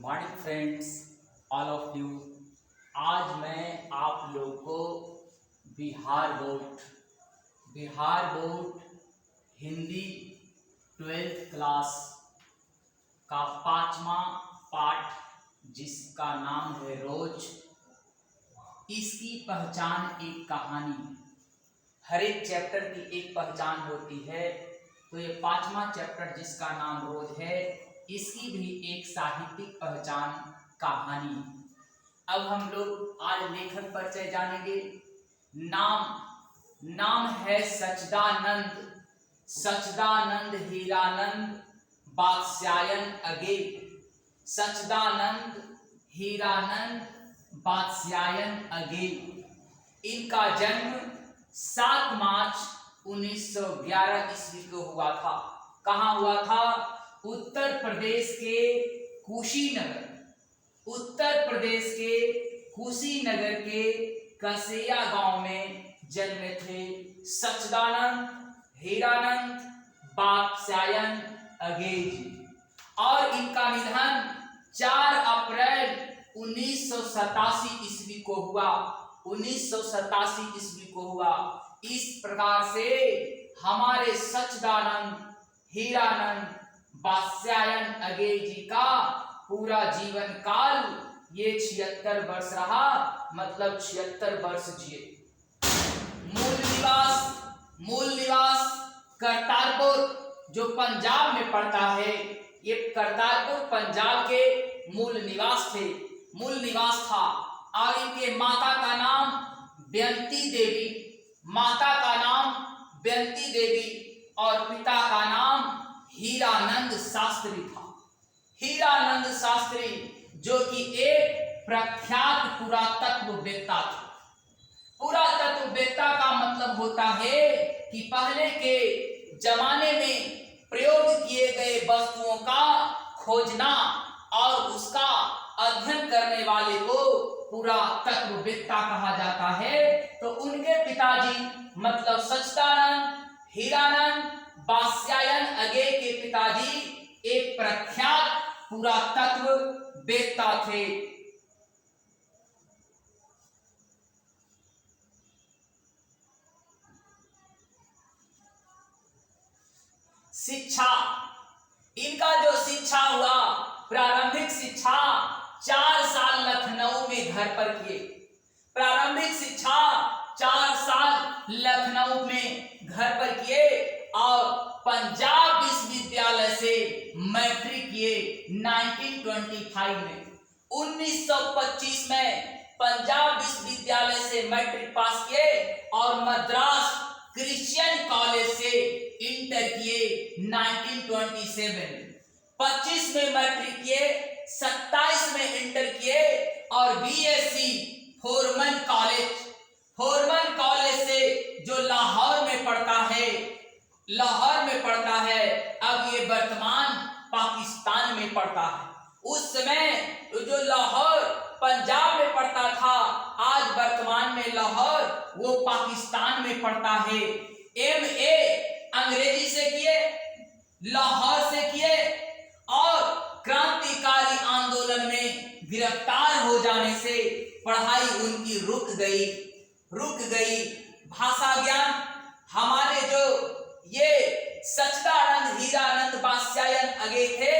Morning friends, all of you. आज मैं आप लोगों को Bihar board Hindi 12th class का 5वां पाठ, जिसका नाम है रोज, इसकी पहचान एक कहानी। हर एक चैप्टर की एक पहचान होती है, तो ये 5वां चैप्टर जिसका नाम रोज है, इसकी भी एक साहित्यिक पहचान कहानी। अब हम लोग आज लेखक परिचय जानेंगे। नाम है सच्चिदानंद हीरानंद वात्स्यायन अगे। सच्चिदानंद हीरानंद वात्स्यायन अगे। इनका जन्म 7 मार्च 1911 ईस्वी को हुआ था। कहाँ हुआ था? उत्तर प्रदेश के कुशीनगर के कसेया गांव में जन्मे थे सच्चिदानंद हीरानंद वात्स्यायन अगे जी। और इनका निधन 4 अप्रैल 1987 ईस्वी को हुआ। 1987 ईस्वी को हुआ। इस प्रकार से हमारे सच्चिदानंद हीरानंद वात्स्यायन अगे जी का पूरा जीवन काल ये 76 वर्ष रहा, मतलब 76 वर्ष जिए। मूल निवास करतारपुर, जो पंजाब में पड़ता है। ये करतारपुर पंजाब के मूल निवास था। और इनके माता का नाम बेंती देवी और पिता का नाम हीरानंद शास्त्री था। हीरानंद शास्त्री जो कि एक प्रख्यात पुरातत्ववेत्ता थे। पुरातत्ववेत्ता का मतलब होता है कि पहले के जमाने में प्रयोग किए गए वस्तुओं का खोजना और उसका अध्ययन करने वाले को पुरातत्ववेत्ता कहा जाता है। तो उनके पिताजी मतलब सच्चिदानंद हीरानंद वात्स्यायन अगे के पिताजी एक प्रख्यात पुरातत्ववेत्ता थे। शिक्षा, इनका जो शिक्षा हुआ, प्रारंभिक शिक्षा 4 साल लखनऊ में घर पर किए। प्रारंभिक शिक्षा 4 साल लखनऊ में घर पर किए और पंजाब विश्वविद्यालय से मैट्रिक किए 1925 में। 1925 में पंजाब विश्वविद्यालय से मैट्रिक पास किए और मद्रास क्रिश्चियन कॉलेज से इंटर किए 1927। 25 में मैट्रिक किए, 27 में इंटर किए और बीएससी फोरमन कॉलेज से जो लाहौर में पढ़ता है। अब ये वर्तमान पाकिस्तान में पढ़ता है। उस समय जो लाहौर पंजाब में पढ़ता था, आज वर्तमान में लाहौर वो पाकिस्तान में पढ़ता है। एमए अंग्रेजी से किए, लाहौर से किए और क्रांतिकारी आंदोलन में गिरफ्तार हो जाने से पढ़ाई उनकी रुक गई। भाषा ज्ञान, हमारे जो ये सच्चिदानंद हीरानंद वात्स्यायन अगे थे,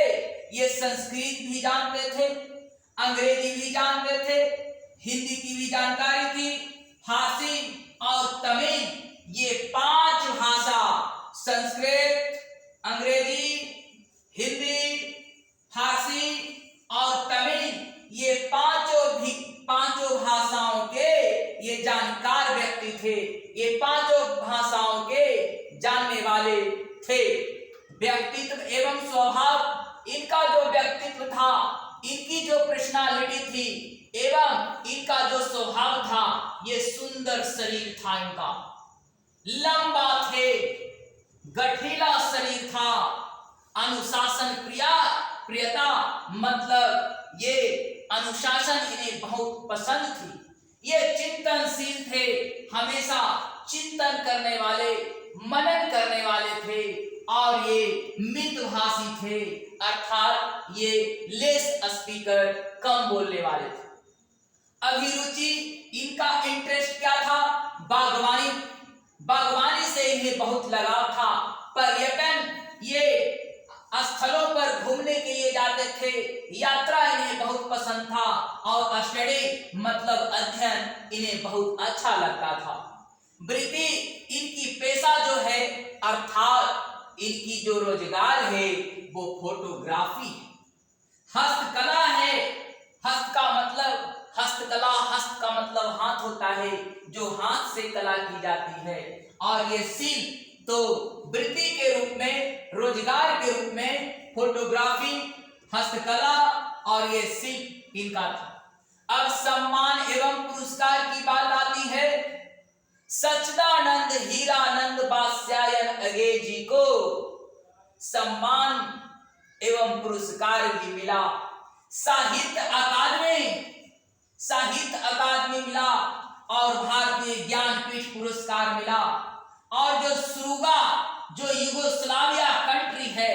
ये संस्कृत भी जानते थे, अंग्रेजी भी जानते थे, हिंदी की भी जानकारी थी, फारसी और तमिल, ये 5 भाषा, संस्कृत, अंग्रेजी, हिंदी, फारसी और तमिल, ये पांचों भाषाओं के ये जानकार व्यक्ति थे। ये 5 भाषाओं के जानने वाले थे। व्यक्तित्व एवं स्वभाव, इनका जो व्यक्तित्व था, इनकी जो पर्सनालिटी थी एवं इनका जो स्वभाव था, ये सुंदर शरीर था इनका, लंबा थे, गठीला शरीर था, अनुशासन प्रियता, मतलब ये अनुशासन इन्हें बहुत पसंद थी। ये चिंतनशील थे, हमेशा चिंतन करने वाले, मनन करने वाले थे और ये मितभाषी थे, अर्थात ये लेस स्पीकर, कम बोलने वाले थे। अभिरुचि, इनका इंटरेस्ट क्या था? बागवानी। बागवानी से इन्हें बहुत लगाव था। पर्यटन, ये स्थलों पर घूमने के लिए जाते थे। यात्रा इन्हें बहुत पसंद था। और स्टडी मतलब अध्ययन इन्हें बहुत अच्छा लगता था। वृत्ति, इनकी पेशा जो है अर्थात इनकी जो रोजगार है वो फोटोग्राफी है। हस्तकला है। हस्त का मतलब हस्तकला, हस्त का मतलब हाथ होता है, जो हाथ से कला की जाती है। और ये शिल्प, तो वृत्ति के रूप में, रोजगार के रूप में फोटोग्राफी, हस्तकला और ये शिल्प इनका था। अब सम्मान एवं पुरस्कार की बात आती है। सच्चिदानंद हीरानंद बात्स्यायन अगे जी को सम्मान एवं पुरस्कार भी मिला। साहित्य अकादमी मिला और भारतीय ज्ञानपीठ पुरस्कार मिला। और जो सुरुगा, जो यूगोस्लाविया कंट्री है,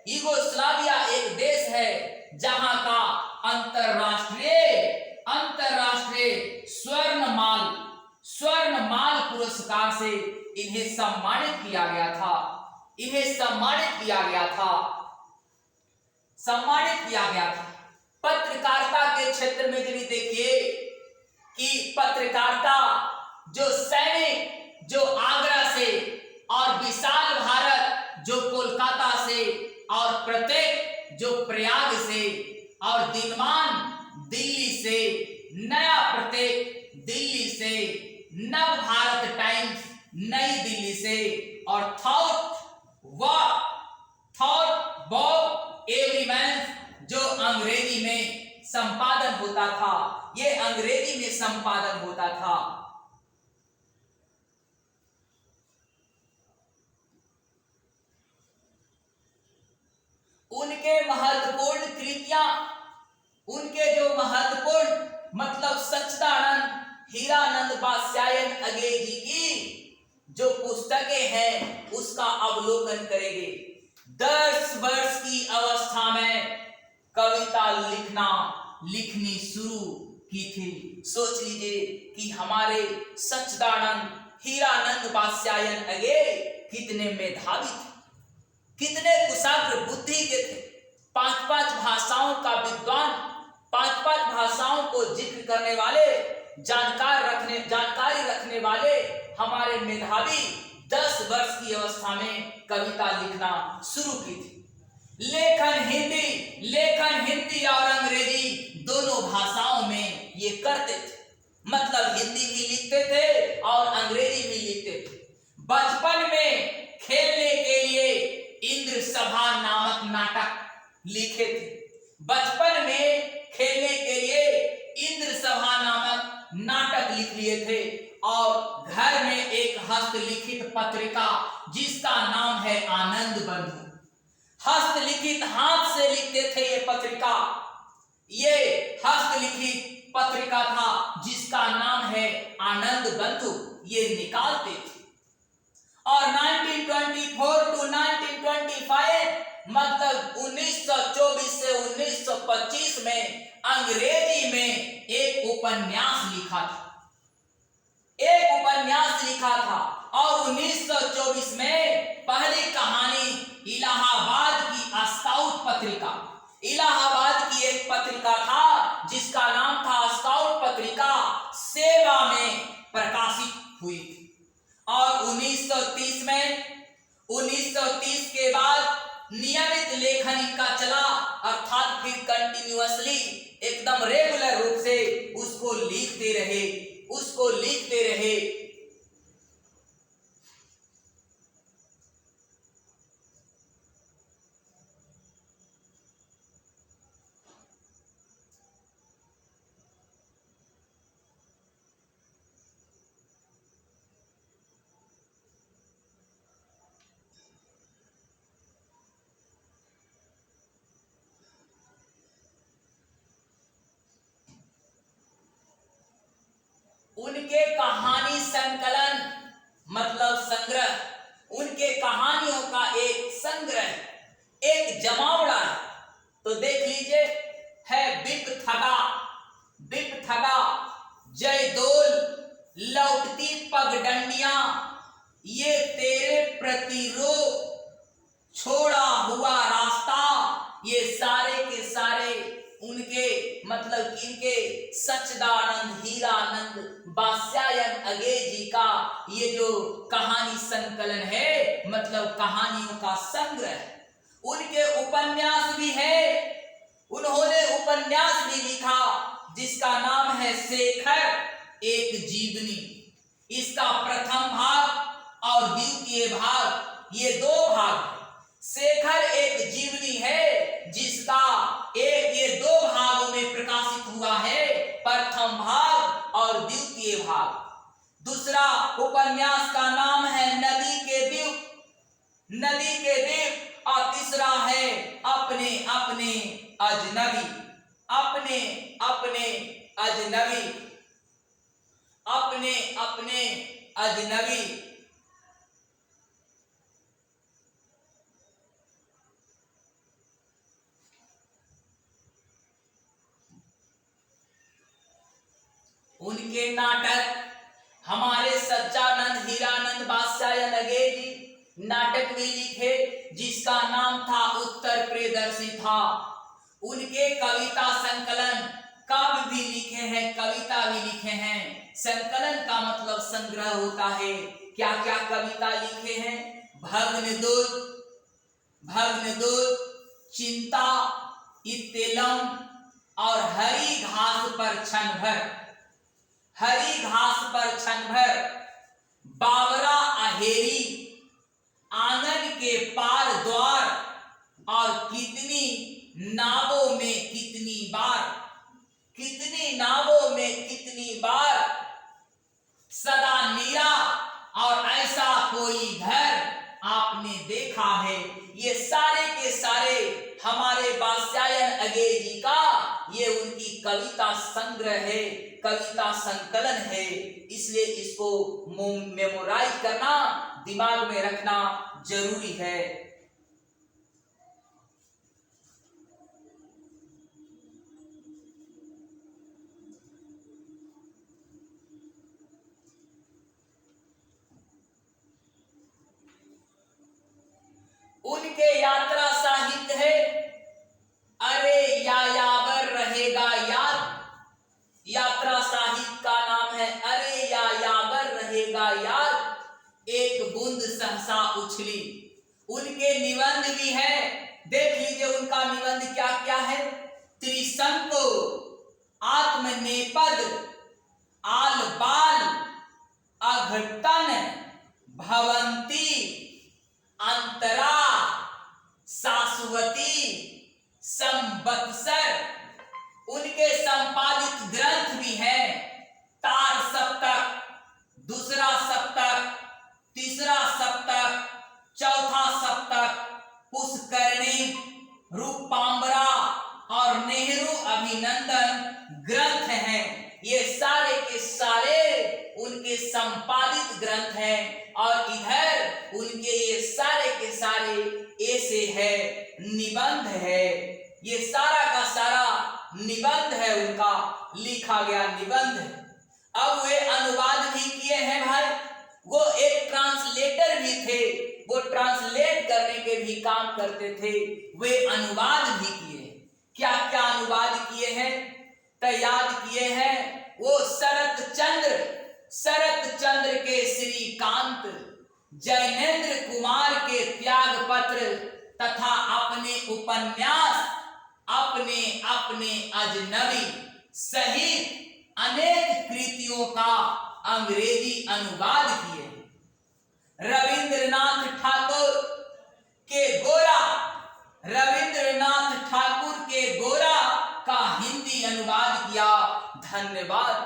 यूगोस्लाविया एक देश है जहां का अंतरराष्ट्रीय स्वर्णमाल पुरस्कार से इन्हें सम्मानित किया गया था। पत्रकारिता के क्षेत्र में यदि देखिए कि पत्रकारिता, जो सैनिक जो आगरा से और विशाल भारत जो कोलकाता से और प्रत्येक जो प्रयाग से और दिनमान दिल्ली से, नया प्रत्येक दिल्ली से, नव भारत टाइम्स नई दिल्ली से और थॉट बॉब एवरीमैन जो अंग्रेजी में संपादन होता था, ये अंग्रेजी में संपादन होता था। उनके महत्वपूर्ण कृतियां, उनके जो महत्वपूर्ण मतलब सच्चिदानंद हीरानंद बात्स्यायन अगे जी की जो पुस्तकें हैं उसका अवलोकन करेंगे। 10 वर्ष की अवस्था में कविता लिखनी शुरू की थी। सोच लीजिए कि हमारे सच्चिदानंद हीरानंद बात्स्यायन अगे कितने मेधावी थे, कितने कुशाग्र बुद्धि के थे। 5 भाषाओं का विद्वान, 5 भाषाओं को जिक्र करने वाले, जानकारी रखने वाले हमारे मेधावी 10 वर्ष की अवस्था में कविता लिखना शुरू की थी। लेखन हिंदी और अंग्रेजी दोनों भाषाओं में ये करते थे, मतलब हिंदी भी लिखते थे और अंग्रेजी भी लिखते थे। बचपन में खेलने के लिए इंद्र सभा नामक नाटक लिखे थे। बचपन में खेलने के लिए इंद्र सभा नामक नाटक लिख लिए थे। और घर में एक हस्तलिखित पत्रिका जिसका नाम है आनंद बंधु, हस्तलिखित हाथ से लिखते थे ये पत्रिका, ये हस्तलिखित पत्रिका था जिसका नाम है आनंद बंधु, ये निकालते थे। और 1924 टू 1925 मतलब 1924 से 1925 में अंग्रेजी में एक उपन्यास लिखा था। और 1924 में पहली कहानी इलाहाबाद की स्काउट पत्रिका, इलाहाबाद की एक पत्रिका था जिसका नाम था स्काउट पत्रिका, सेवा में प्रकाशित हुई थी। और 1930 के बाद नियमित लेखनी का चला, अर्थात फिर कंटिन्यूअसली एकदम रेगुलर रूप से उसको लिखते रहे। उनके कहानी संकलन मतलब संग्रह, उनके कहानियों का एक जमावड़ा है। तो देख लीजिए, है बिप थगा जय दोल लौटती पगडंडियां, ये तेरे प्रतिरोध छोड़ा हुआ रास्ता। ये सारे के सारे उनके मतलब इनके सच्चिदानंद हीरानंद बादशायन अगे जी का ये जो कहानी संकलन है, मतलब कहानियों का संग्रह है। उनके उपन्यास भी है, उन्होंने उपन्यास भी लिखा जिसका नाम है शेखर एक जीवनी। इसका प्रथम भाग और द्वितीय भाग, ये दो भाग। शेखर एक जीवनी है जिसका ये दो भागों में प्रकाशित हुआ है, प्रथम भाग और द्वितीय भाग। दूसरा उपन्यास का नाम है नदी के द्वीप और तीसरा है अपने अपने अजनबी। उनके नाटक हमारे सच्चानंद हीरानंद बादशाह नगे जी नाटक भी लिखे जिसका नाम था उत्तर प्रियदर्शी था। उनके कविता संकलन काव्य भी लिखे हैं, कविता भी लिखे हैं। संकलन का मतलब संग्रह होता है। क्या क्या कविता लिखे हैं? भग्नदूत, चिंता, इत्तेलम और हरी घास पर क्षण भर, बावरा अहेरी, आंगन के पार द्वार और कितनी नावों में कितनी बार, सदा नीरा और ऐसा कोई घर आपने देखा है। ये सारे के सारे हमारे बादशायन अगे जी का ये उनकी कविता संग्रह है, कविता संकलन है। इसलिए इसको मेमोराइज करना, दिमाग में रखना जरूरी है। उनके यात्रा साहित्य है अरे यायावर रहेगा याद। यात्रा साहित्य का नाम है अरे यायावर रहेगा याद, एक बूंद सहसा उछली। उनके निबंध भी है, देख लीजिए उनका निबंध क्या क्या है। त्रिशंको, आत्मनेपद, आल बाल, अघटन, भवंती, अंतरा, शाश्वती, संवत्सर। उनके संपादित ग्रंथ भी है। तार सप्तक, दूसरा सप्तक, तीसरा सप्तक, चौथा सप्तक, पुष्करणी, रूपांबरा और नेहरू अभिनंदन ग्रंथ हैं। ये सारे के सारे उनके संपादित ग्रंथ हैं। और इधर उनके ये सारे के सारे ऐसे है, निबंध है। ये सारा का सारा निबंध है, उनका लिखा गया निबंध। अब वे अनुवाद भी किए हैं भाई। वो एक ट्रांसलेटर भी थे, वो ट्रांसलेट करने के भी काम करते थे। वे अनुवाद भी किए। क्या क्या अनुवाद किए हैं तो याद किए हैं। वो शरत चंद्र के श्रीकांत, जैनेन्द्र कुमार के त्याग पत्र तथा अपने उपन्यास अपने अपने अजनबी सहित अनेक कृतियों का अंग्रेजी अनुवाद किए। रविंद्रनाथ ठाकुर के गोरा का हिंदी अनुवाद किया। धन्यवाद।